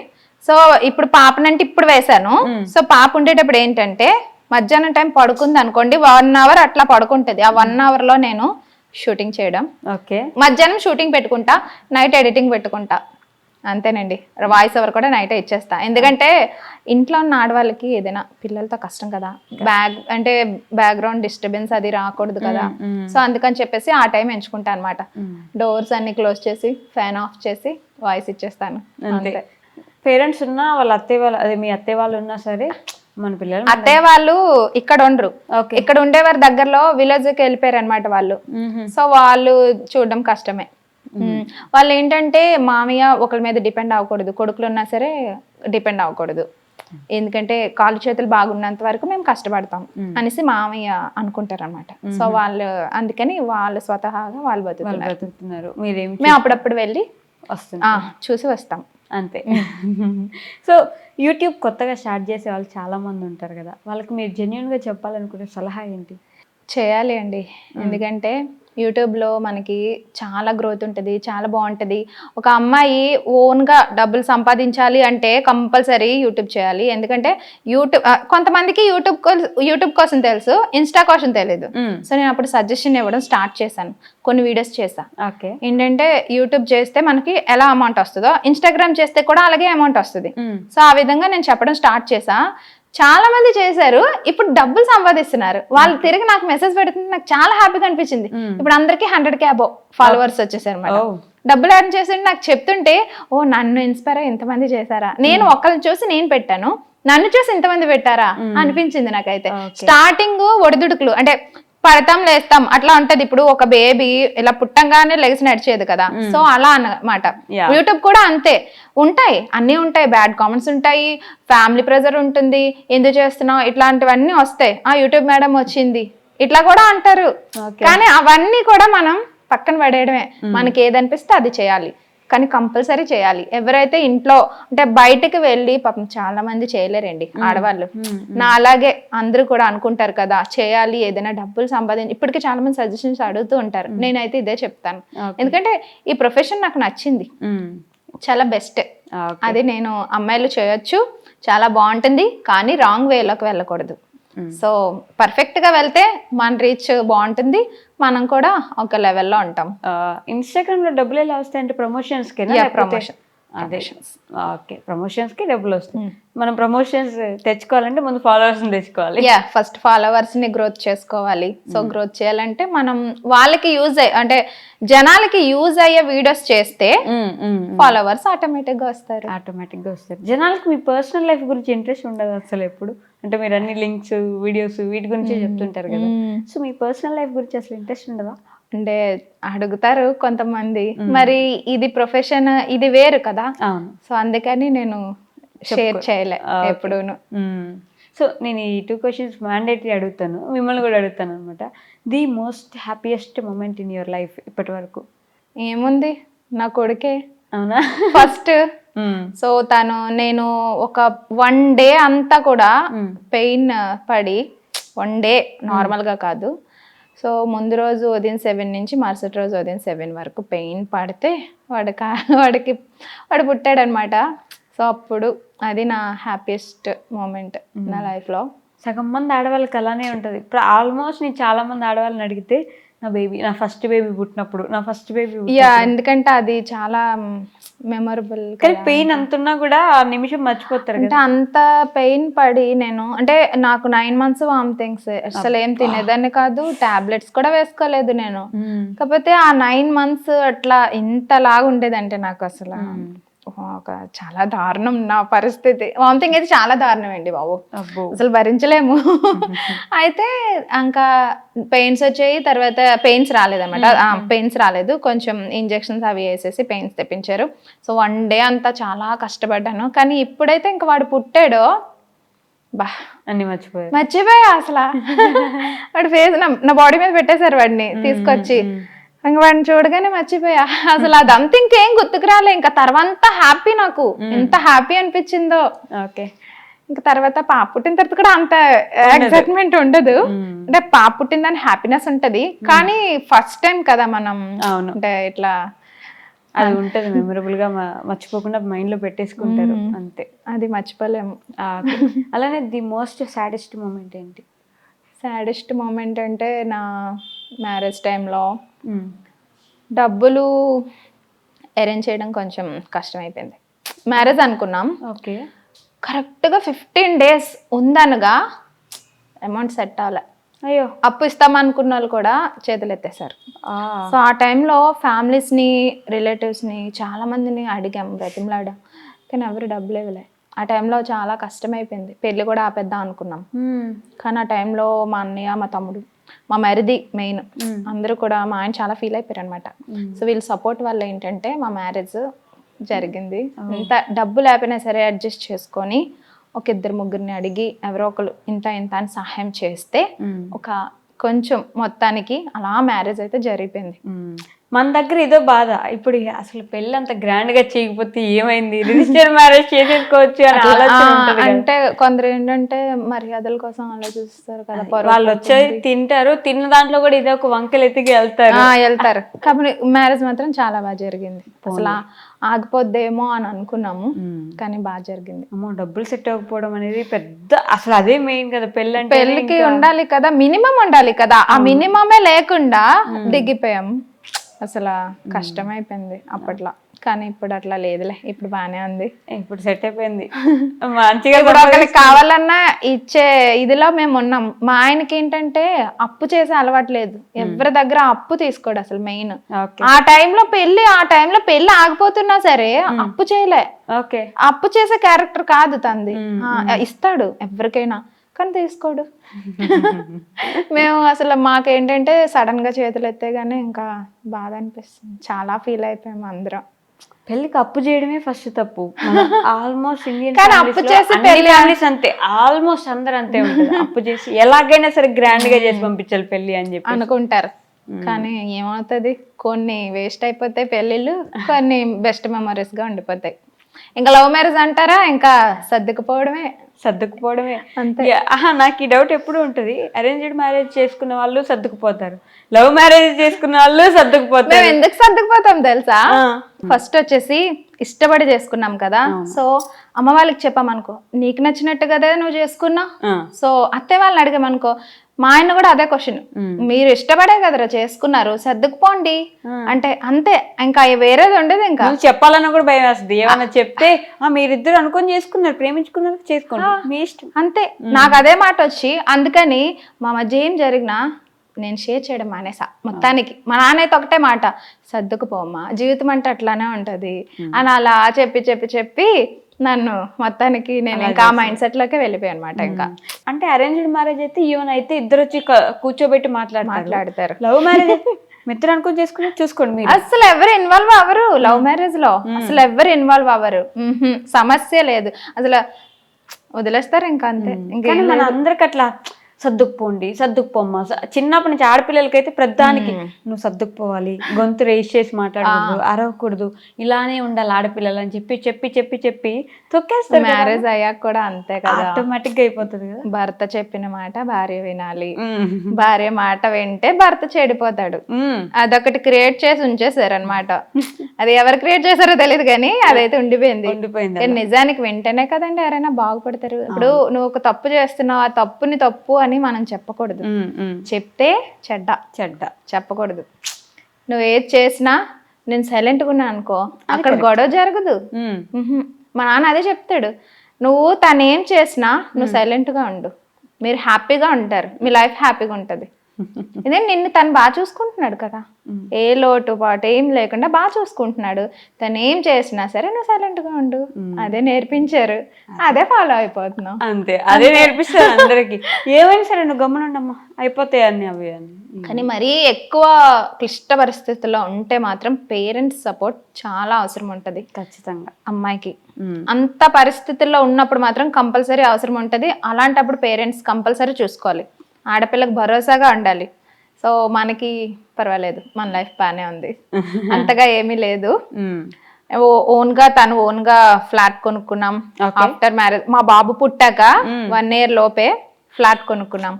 సో ఇప్పుడు పాపనంటే ఇప్పుడు వేసాను. సో పాప ఉండేటప్పుడు ఏంటంటే మధ్యాహ్నం టైం పడుకుంది అనుకోండి, 1 hour అట్లా పడుకుంటుంది. ఆ 1 hour లో నేను షూటింగ్ చేయడం, మధ్యాహ్నం షూటింగ్ పెట్టుకుంటా, నైట్ ఎడిటింగ్ పెట్టుకుంటా, అంతేనండి. వాయిస్ ఓవర్ కూడా నైటే ఇచ్చేస్తా, ఎందుకంటే ఇంట్లో ఉన్న ఆడవాళ్ళకి ఏదైనా పిల్లలతో కష్టం కదా, బ్యాక్గ్రౌండ్ డిస్టర్బెన్స్ అది రాకూడదు కదా. సో అందుకని చెప్పేసి ఆ టైం ఎంచుకుంటా అనమాట. డోర్స్ అన్ని క్లోజ్ చేసి ఫ్యాన్ ఆఫ్ చేసి వాయిస్ ఇచ్చేస్తాను, అంతే. పేరెంట్స్ ఉన్నా వాళ్ళ అదే మీ అత్తయ్య వాళ్ళు ఉన్నా సరే, మన పిల్లలు అత్తయ్య వాళ్ళు ఇక్కడ ఉండరు, ఇక్కడ ఉండేవారు దగ్గరలో విలేజ్కి వెళ్ళిపోయారు అనమాట వాళ్ళు. సో వాళ్ళు చూడడం కష్టమే. వాళ్ళు ఏంటంటే మామయ్య ఒకరి మీద డిపెండ్ అవ్వకూడదు, కొడుకులు ఉన్నా సరే డిపెండ్ అవ్వకూడదు, ఎందుకంటే కాళ్ళు చేతులు బాగున్నంత వరకు మేము కష్టపడతాం అనేసి మామయ్య అనుకుంటారు అనమాట. సో వాళ్ళు అందుకని వాళ్ళు స్వతహాగా వాళ్ళు బతుకుతున్నారు, మేము అప్పుడప్పుడు వెళ్ళి చూసి వస్తాం, అంతే. సో యూట్యూబ్ కొత్తగా స్టార్ట్ చేసే వాళ్ళు చాలా మంది ఉంటారు కదా, వాళ్ళకి మీరు జెన్యూన్ గా చెప్పాలనుకునే సలహా ఏంటి? చేయాలి అండి, ఎందుకంటే యూట్యూబ్లో మనకి చాలా గ్రోత్ ఉంటుంది, చాలా బాగుంటుంది. ఒక అమ్మాయి ఓన్గా డబ్బులు సంపాదించాలి అంటే కంపల్సరీ యూట్యూబ్ చేయాలి. ఎందుకంటే కొంతమందికి యూట్యూబ్ కోసం తెలుసు, ఇన్స్టా కోసం తెలియదు. సో నేను అప్పుడు సజెషన్ ఇవ్వడం స్టార్ట్ చేశాను, కొన్ని వీడియోస్ చేశా. ఓకే. ఏంటంటే యూట్యూబ్ చేస్తే మనకి ఎలా అమౌంట్ వస్తుందో ఇన్స్టాగ్రామ్ చేస్తే కూడా అలాగే అమౌంట్ వస్తుంది. సో ఆ విధంగా నేను చెప్పడం స్టార్ట్ చేశా. చాలా మంది చేశారు, ఇప్పుడు డబ్బులు సంపాదిస్తున్నారు. వాళ్ళు తిరిగి నాకు మెసేజ్ పెడుతుంటే నాకు చాలా హ్యాపీగా అనిపించింది. ఇప్పుడు అందరికి 100K అబౌవ్ ఫాలోవర్స్ వచ్చేసారు అన్నమాట. డబ్బులు ఎర్న్ చేసి నాకు చెప్తుంటే ఓ నన్ను ఇన్స్పైర్ అయ్యి ఇంతమంది చేశారా, నేను ఒకరిని చూసి నేను పెట్టాను, నన్ను చూసి ఇంతమంది పెట్టారా అనిపించింది నాకైతే. స్టార్టింగ్ ఒడిదుడుకులు అంటే పడతాం లేస్తాం అట్లా ఉంటది. ఇప్పుడు ఒక బేబీ ఇలా పుట్టంగానే లెగ్స్ నడిచేది కదా, సో అలా అన్నమాట. యూట్యూబ్ కూడా అంతే ఉంటాయి, అన్ని ఉంటాయి, బ్యాడ్ కామెంట్స్ ఉంటాయి, ఫ్యామిలీ ప్రెజర్ ఉంటుంది, ఎందుకు చేస్తున్నావు ఇట్లాంటివన్నీ వస్తాయి. ఆ యూట్యూబ్ మేడం వచ్చింది ఇట్లా కూడా అంటారు. కానీ అవన్నీ కూడా మనం పక్కన పడేయడమే. మనకి ఏదనిపిస్తే అది చేయాలి, కానీ కంపల్సరీ చేయాలి. ఎవరైతే ఇంట్లో అంటే బయటకు వెళ్ళి పాపం చాలా మంది చేయలేరండి ఆడవాళ్ళు. నా అలాగే అందరూ కూడా అనుకుంటారు కదా చేయాలి, ఏదైనా డబ్బులు సంపాదించి. ఇప్పటికీ చాలా మంది సజెషన్స్ అడుగుతూ ఉంటారు, నేనైతే ఇదే చెప్తాను. ఎందుకంటే ఈ ప్రొఫెషన్ నాకు నచ్చింది, చాలా బెస్ట్. అది నేను అమ్మాయిలు చేయొచ్చు, చాలా బాగుంటుంది, కానీ రాంగ్ వేలోకి వెళ్ళకూడదు. సో పర్ఫెక్ట్ గా వెళ్తే మన రీచ్ బాగుంటుంది, మనం కూడా ఒక లెవెల్లో ఉంటాం. ఇన్స్టాగ్రామ్ లో డబ్బులు ఎలా వస్తాయి అంటే ప్రమోషన్స్ కి? ఓకే, ప్రమోషన్స్ కి డబ్బులు వస్తాయి. మనం ప్రమోషన్స్ తెచ్చుకోవాలంటే ముందు ఫాలోవర్స్ తెచ్చుకోవాలి. ఫస్ట్ ఫాలోవర్స్ ని గ్రోత్ చేసుకోవాలి. సో గ్రోత్ చేయాలంటే మనం వాళ్ళకి యూజ్ అంటే జనాలకి యూజ్ అయ్యే వీడియోస్ చేస్తే ఫాలోవర్స్ ఆటోమేటిక్ గా వస్తారు. జనాలకి మీ పర్సనల్ లైఫ్ గురించి ఇంట్రెస్ట్ ఉండదు అసలు ఎప్పుడు? అంటే మీరు అన్ని లింక్స్ వీడియోస్ వీటి గురించి చెప్తుంటారు కదా, సో మీ పర్సనల్ లైఫ్ గురించి అసలు ఇంట్రెస్ట్ ఉండదా? అంటే అడుగుతారు కొంతమంది, మరి ఇది ప్రొఫెషన్, ఇది వేరు కదా. సో అందుకని నేను షేర్ చేయలే ఎప్పుడూను. సో నేను ఈ 2 క్వశ్చన్స్ మ్యాండేటరీ అడుగుతాను, మిమ్మల్ని కూడా అడుగుతాను అనమాట. The most happiest moment in your life ఇప్పటి వరకు? ఏముంది, నా కొడుకే. అవునా? ఫస్ట్ సో నేను ఒక 1 డే అంతా కూడా పెయిన్ పడి, 1 డే నార్మల్గా కాదు. సో ముందు రోజు ఉదయం 7 నుంచి మరుసటి రోజు ఉదయం 7 వరకు పెయిన్ పడితే వాడు పుట్టాడనమాట. సో అప్పుడు అది నా హ్యాపీయెస్ట్ మూమెంట్ నా లైఫ్లో. సగం మంది ఆడవాళ్ళకి అలానే ఉంటుంది. ఇప్పుడు ఆల్మోస్ట్ నేను చాలా మంది ఆడవాళ్ళని అడిగితే నా ఫస్ట్ బేబీ పుట్టినప్పుడు ఎందుకంటే అది చాలా మెమొరబుల్. కానీ పెయిన్ అంతున్నా కూడా ఆ నిమిషం మర్చిపోతారు. అంటే అంత పెయిన్ పడి నాకు 9 months వామిటింగ్స్, అసలు ఏం తినేదాన్ని కాదు, టాబ్లెట్స్ కూడా వేసుకోలేదు నేను. కాకపోతే ఆ 9 months అట్లా ఇంతలాగా ఉండేదంటే నాకు అసలు ఒక చాలా దారుణం నా పరిస్థితి. వామిటింగ్ అయితే చాలా దారుణం అండి బాబు, అసలు భరించలేము. అయితే ఇంకా పెయిన్స్ వచ్చాయి, తర్వాత పెయిన్స్ రాలేదన్నమాట. పెయిన్స్ రాలేదు, కొంచెం ఇంజెక్షన్స్ అవి వేసేసి పెయిన్స్ తెప్పించారు. సో 1 day అంతా చాలా కష్టపడ్డాను. కానీ ఇప్పుడైతే ఇంకా వాడు పుట్టాడో అన్ని మర్చిపోయా అసలు. వాడి ఫేస్ నా బాడీ మీద పెట్టేశారు వాడిని తీసుకొచ్చి, ఇంక వాడిని చూడగానే మర్చిపోయా అసలు. అదంతా ఇంకేం గుర్తుకు రాలే. ఇంకా తర్వాత హ్యాపీ, నాకు ఎంత హ్యాపీ అనిపించిందో. ఓకే. ఇంకా తర్వాత పాప పుట్టిన తర్వాత కూడా అంత ఎక్సైట్మెంట్ ఉండదు. అంటే పాప పుట్టిందని హ్యాపీనెస్ ఉంటది, కానీ ఫస్ట్ టైం కదా మనం, అంటే ఇట్లా అది ఉంటది మెమరబుల్ గా, మర్చిపోకుండా మైండ్ లో పెట్టేసుకుంటారు అంతే, అది మర్చిపోలేము. అలానే ది మోస్ట్ సాడెస్ట్ మూమెంట్ ఏంటి? సాడెస్ట్ మూమెంట్ అంటే నా మ్యారేజ్ టైంలో డబ్బులు అరేంజ్ చేయడం కొంచెం కష్టమైపోయింది. మ్యారేజ్ అనుకున్నాం, ఓకే, కరెక్ట్గా 15 days ఉందనగా అమౌంట్ సెట్ అవ్వలే. అయ్యో, అప్పు ఇస్తామనుకున్న వాళ్ళు కూడా చేతులు ఎత్తేసారు. సో ఆ టైంలో ఫ్యామిలీస్ని, రిలేటివ్స్ని చాలా మందిని అడిగాం, బ్రతిమలాడాం, కానీ ఎవరు డబ్బులు ఇవ్వలే. ఆ టైంలో చాలా కష్టమైపోయింది. పెళ్ళి కూడా ఆపేద్దాం అనుకున్నాం, కానీ ఆ టైంలో మా అన్నయ్య, మా తమ్ముడు, మా మరిది మెయిన్ అందరూ కూడా, మా ఆయన చాలా ఫీల్ అయిపోయారు అనమాట. సో వీళ్ళ సపోర్ట్ వల్ల ఏంటంటే మా మ్యారేజ్ జరిగింది. ఇంత డబ్బు లేకపోయినా సరే అడ్జస్ట్ చేసుకొని ఒక 2-3 అడిగి ఎవరో ఒకరు ఇంత అని సహాయం చేస్తే ఒక కొంచెం మొత్తానికి అలా మ్యారేజ్ అయితే జరిగిపోయింది. మన దగ్గర ఏదో బాధ. ఇప్పుడు అసలు పెళ్ళి అంత గ్రాండ్ గా చేయకపోతే ఏమైంది, రిజిస్టర్ మ్యారేజ్ చేసేసుకోవచ్చు అని ఆలోచన ఉంటుంది కదా. అంటే కొందరు ఏంటంటే మర్యాదల కోసం ఆలోచిస్తారు కదా, వాళ్ళు వచ్చేది తింటారు, తిన్న దాంట్లో కూడా ఇదే ఒక వంకలు ఎత్తికి వెళ్తారు. వెళ్తారు. కాబట్టి మ్యారేజ్ మాత్రం చాలా బాగా జరిగింది. అసలు ఆగిపోద్దేమో అని అనుకున్నాము, కానీ బాగా జరిగింది. అమ్మో, డబ్బులు సెట్ అవ్వకపోవడం అనేది పెద్ద, అసలు అదే మెయిన్ కదా పెళ్ళి అంటే. పెళ్ళికి ఉండాలి కదా, మినిమం ఉండాలి కదా, ఆ మినిమమే లేకుండా దిగిపోయాం. అసలు కష్టమైపోయింది అప్పట్లో, కానీ ఇప్పుడు అట్లా లేదులే, ఇప్పుడు బానే ఉంది, ఇప్పుడు సెట్ అయిపోయింది మంచిగా. ఇప్పుడు ఒకరికి కావాలన్నా ఇచ్చే ఇదిలో మేము ఉన్నాం. మా ఆయనకి ఏంటంటే అప్పు చేసే అలవాటు లేదు, ఎవరి దగ్గర అప్పు తీసుకోడు అసలు. మెయిన్ ఆ టైంలో పెళ్లి ఆగిపోతున్నా సరే అప్పు చేయలే. ఓకే, అప్పు చేసే క్యారెక్టర్ కాదు తంది. ఇస్తాడు ఎవరికైనా, కానీ తీసుకోడు. మేము అసలు మాకేంటంటే సడన్ గా చేతులు ఎత్తేగానే ఇంకా బాధ అనిపిస్తుంది, చాలా ఫీల్ అయిపోయాము అందరం. పెళ్లికి అప్పు చేయడమే ఫస్ట్ తప్పు ఆల్మోస్ట్ ఇండియన్. కానీ అప్పు చేసి పెళ్లి అంతే, ఆల్మోస్ట్ అందరు అంతే ఉంటుంది. అప్పు చేసి ఎలాగైనా సరే గ్రాండ్ గా చేసి పంపించాలి పెళ్లి అని చెప్పి అనుకుంటారు. కానీ ఏమవుతుంది, కొన్ని వేస్ట్ అయిపోతాయి పెళ్ళిళ్ళు, కొన్ని బెస్ట్ మెమరీస్ గా ఉండిపోతాయి. ఇంకా లవ్ మ్యారేజ్ అంటారా, ఇంకా సర్దుకుపోవడమే అంతే. నాకు ఈ డౌట్ ఎప్పుడు ఉంటుంది, అరేంజ్డ్ మ్యారేజ్ చేసుకున్న వాళ్ళు సర్దుకుపోతారు, లవ్ మ్యారేజ్ చేసుకున్న వాళ్ళు సర్దుకుపోతారు. మేము ఎందుకు సర్దుకుపోతాం తెలుసా? ఫస్ట్ వచ్చేసి ఇష్టపడి చేసుకున్నాం కదా, సో అమ్మ వాళ్ళకి చెప్పామనుకో, నీకు నచ్చినట్టు కదా నువ్వు చేసుకున్నా. సో అత్తయ్య వాళ్ళని అడిగామనుకో, మా ఆయన కూడా అదే క్వశ్చన్, మీరు ఇష్టపడే కదరా చేసుకున్నారు, సర్దుకుపోండి అంటే అంతే. ఇంకా వేరేది ఉండదు. ఇంకా చెప్పాలన్నా కూడా భయం వేస్తుంది, ఏమన్నా చెప్తే మీరిద్దరు అనుకొని చేసుకున్నారు, ప్రేమించుకున్నారు, చేసుకోండి మీ ఇష్టం అంతే. నాకు అదే మాట వచ్చి, అందుకని మా మధ్య ఏం జరిగినా నేను షేర్ చేయడం మానేసా మొత్తానికి. మా నాన్న అయితే ఒకటే మాట, సర్దుకుపోమ్మా, జీవితం అంటే అట్లానే ఉంటది అని అలా చెప్పి నన్ను మొత్తానికి నేను ఇంకా మైండ్ సెట్ లోకే వెళ్ళిపోయాను అనమాట. ఇంకా అంటే అరేంజ్డ్ మ్యారేజ్ అయితే ఈవెన్ అయితే ఇద్దరు వచ్చి కూర్చోబెట్టి మాట్లాడతారు. లవ్ మ్యారేజ్ మిత్రులు అనుకుని చేసుకుని చూసుకోండి మీరు. అసలు ఎవరు ఇన్వాల్వ్ అవ్వరు లవ్ మ్యారేజ్ లో, అసలు ఎవరు ఇన్వాల్వ్ అవ్వరు, సమస్య లేదు అసలు, వదిలేస్తారు ఇంకా అంతే. ఇంకా మన అందరికి అట్లా సర్దుకుపోమ్మా. చిన్నప్పటి నుంచి ఆడపిల్లలకైతే ప్రధానికి నువ్వు సర్దుకుపోవాలి, గొంతు రేస్ చేసి మాట్లాడకూడదు, అరవకూడదు, ఇలానే ఉండాలి ఆడపిల్లలు అని చెప్పి తొక్కేస్తారు. మ్యారేజ్ అయ్యాక కూడా అంతే కదా, ఆటోమేటిక్ గా అయిపోతుంది కదా. భర్త చెప్పిన మాట భార్య వినాలి, భార్య మాట వింటే భర్త చెడిపోతాడు. అదొకటి క్రియేట్ చేసి ఉంచేసారు అనమాట. అది ఎవరు క్రియేట్ చేశారో తెలియదు కానీ అదైతే ఉండిపోయింది. నిజానికి వింటేనే కదండి ఎవరైనా బాగుపడతారు. ఇప్పుడు నువ్వు ఒక తప్పు చేస్తున్నావు, ఆ తప్పుని తప్పు అని మనం చెప్పకూడదు, చెప్తే చెడ్డ చెప్పకూడదు. నువ్వు ఏది చేసినా నేను సైలెంట్గా ఉన్నా అనుకో, అక్కడ గొడవ జరగదు. మా నాన్న అదే చెప్తాడు, నువ్వు తను ఏం చేసినా నువ్వు సైలెంట్గా ఉండు, మీరు హ్యాపీగా ఉంటారు, మీ లైఫ్ హ్యాపీగా ఉంటుంది. ఇదే నిన్ను తను బాగా చూసుకుంటున్నాడు కదా, ఏ లోటు పాటు ఏం లేకుండా బాగా చూసుకుంటున్నాడు. తను ఏం చేసినా సరే నువ్వు సైలెంట్ గా ఉండు, అదే నేర్పించారు, అదే ఫాలో అయిపోతున్నావు. అంతే, అదే నేర్పిస్తారు అందరికి. ఏమైనా సరే నువ్వు గమనుండమ్మా, అయిపోతాయి అన్ని అవి అని. కానీ మరీ ఎక్కువ క్లిష్ట పరిస్థితుల్లో ఉంటే మాత్రం పేరెంట్స్ సపోర్ట్ చాలా అవసరం ఉంటది ఖచ్చితంగా అమ్మాయికి. అంత పరిస్థితుల్లో ఉన్నప్పుడు మాత్రం కంపల్సరీ అవసరం ఉంటది. అలాంటప్పుడు పేరెంట్స్ కంపల్సరీ చూసుకోవాలి, ఆడపిల్లకు భరోసాగా ఉండాలి. సో మనకి పర్వాలేదు, మన లైఫ్ బాగానే ఉంది, అంతగా ఏమీ లేదు. తను ఓన్ గా ఫ్లాట్ కొనుక్కున్నాం ఆఫ్టర్ మ్యారేజ్. మా బాబు పుట్టాక 1 year లోపే ఫ్లాట్ కొనుక్కున్నాం.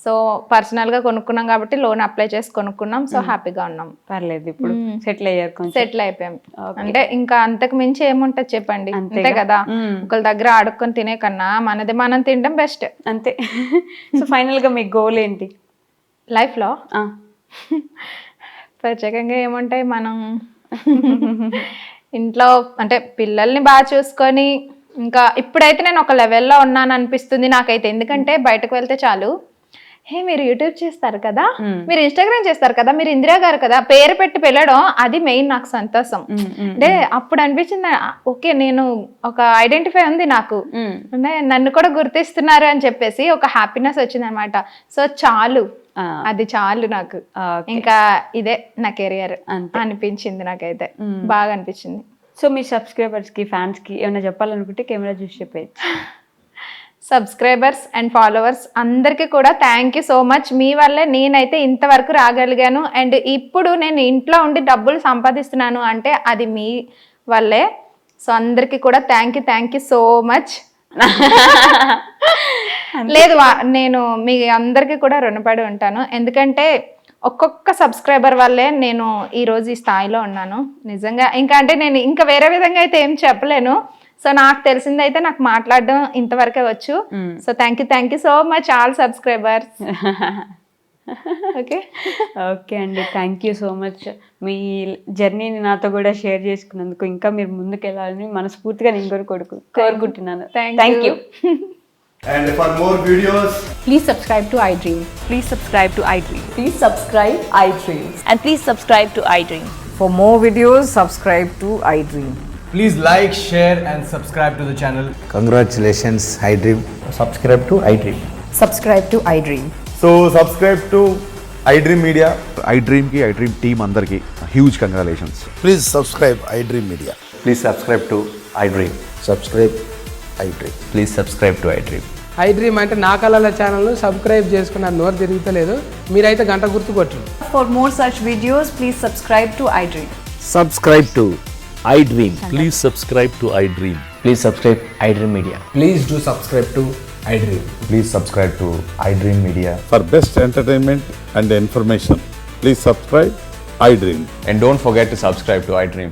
సో పర్సనల్ గా కొనుక్కున్నాం కాబట్టి లోన్ అప్లై చేసి కొనుక్కున్నాం. సో హ్యాపీగా ఉన్నాం, పర్లేదు. ఇప్పుడు సెటిల్ అయిపోయాం. అంటే ఇంకా అంతకు మించి ఏముంటది చెప్పండి, అంతే కదా. ఒకళ్ళ దగ్గర ఆడుకొని తినే కన్నా మనది మనం తినడం బెస్ట్, అంతే. సో ఫైనల్ గా మీ గోల్ ఏంటి లైఫ్ లో? ప్రత్యేకంగా ఏముంటాయి, మనం ఇంట్లో అంటే పిల్లల్ని బాగా చూసుకొని, ఇంకా ఇప్పుడైతే నేను ఒక లెవెల్లో ఉన్నాను అనిపిస్తుంది నాకైతే. ఎందుకంటే బయటకు వెళ్తే చాలు, మీరు యూట్యూబ్ చేస్తారు కదా, మీరు ఇన్స్టాగ్రామ్ చేస్తారు కదా, మీరు ఇందిరా గారు కదా, పేరు పెట్టి పిలవడం అది మెయిన్ నాకు సంతోషం. అంటే అప్పుడు అనిపించింది, ఓకే నేను ఒక ఐడెంటిఫై ఉంది నాకు, అంటే నన్ను కూడా గుర్తిస్తున్నారు అని చెప్పేసి ఒక హ్యాపీనెస్ వచ్చింది అనమాట. సో చాలు, అది చాలు నాకు. ఇంకా ఇదే నా కెరియర్ అనిపించింది నాకైతే, బాగా అనిపించింది. సో మీ సబ్స్క్రైబర్స్ కి, ఫ్యాన్స్ కి ఏమైనా చెప్పాలనుకుంటే కెమెరా చూసి చెప్పేది. సబ్స్క్రైబర్స్ అండ్ ఫాలోవర్స్ అందరికీ కూడా థ్యాంక్ యూ సో మచ్. మీ వల్లే నేనైతే ఇంతవరకు రాగలిగాను. అండ్ ఇప్పుడు నేను ఇంట్లో ఉండి డబ్బులు సంపాదిస్తున్నాను అంటే అది మీ వల్లే. సో అందరికీ కూడా థ్యాంక్ యూ సో మచ్. లేదు నేను మీ అందరికీ కూడా రుణపడి ఉంటాను. ఎందుకంటే ఒక్కొక్క సబ్స్క్రైబర్ వల్లే నేను ఈరోజు ఈ స్థాయిలో ఉన్నాను నిజంగా. ఇంకా అంటే నేను ఇంకా వేరే విధంగా అయితే ఏం చెప్పలేను. సో నాకు తెలిసిందైతే నాకు మాట్లాడడం ఇంతవరకే వచ్చు. So thank you so much all subscribers. Okay okay అండి, థ్యాంక్ యూ సో మచ్. మీ జర్నీని నాతో కూడా షేర్ చేసుకున్నందుకు ఇంకా మీరు ముందుకు వెళ్ళాలని మనస్ఫూర్తిగా నేను కూడా కోరుకుంటున్నాను. Thank you. And for more videos, Please subscribe to iDream. Please subscribe to iDream. Please subscribe iDream. And please subscribe to iDream. For more videos, subscribe to iDream. Please like, share and subscribe to the channel. Congratulations, iDream. subscribe to iDream. Subscribe to iDream. So subscribe to iDream Media. iDream ki iDream team andarki huge congratulations. Please subscribe iDream Media. Please subscribe to iDream. Subscribe iDream. Please subscribe to iDream. iDream అంటే నా కళల ఛానల్ సబ్స్క్రైబ్ చేసుకున్న నోరు తిరుగుతలేదు, మీరైతే గంట గుర్తు కొట్టండి. For more such videos, please subscribe to iDream. Subscribe to iDream. Please subscribe to iDream. Please subscribe iDream Media. Please do subscribe to iDream. Please subscribe to iDream Media. For best entertainment and information, please subscribe iDream. And don't forget to subscribe to iDream.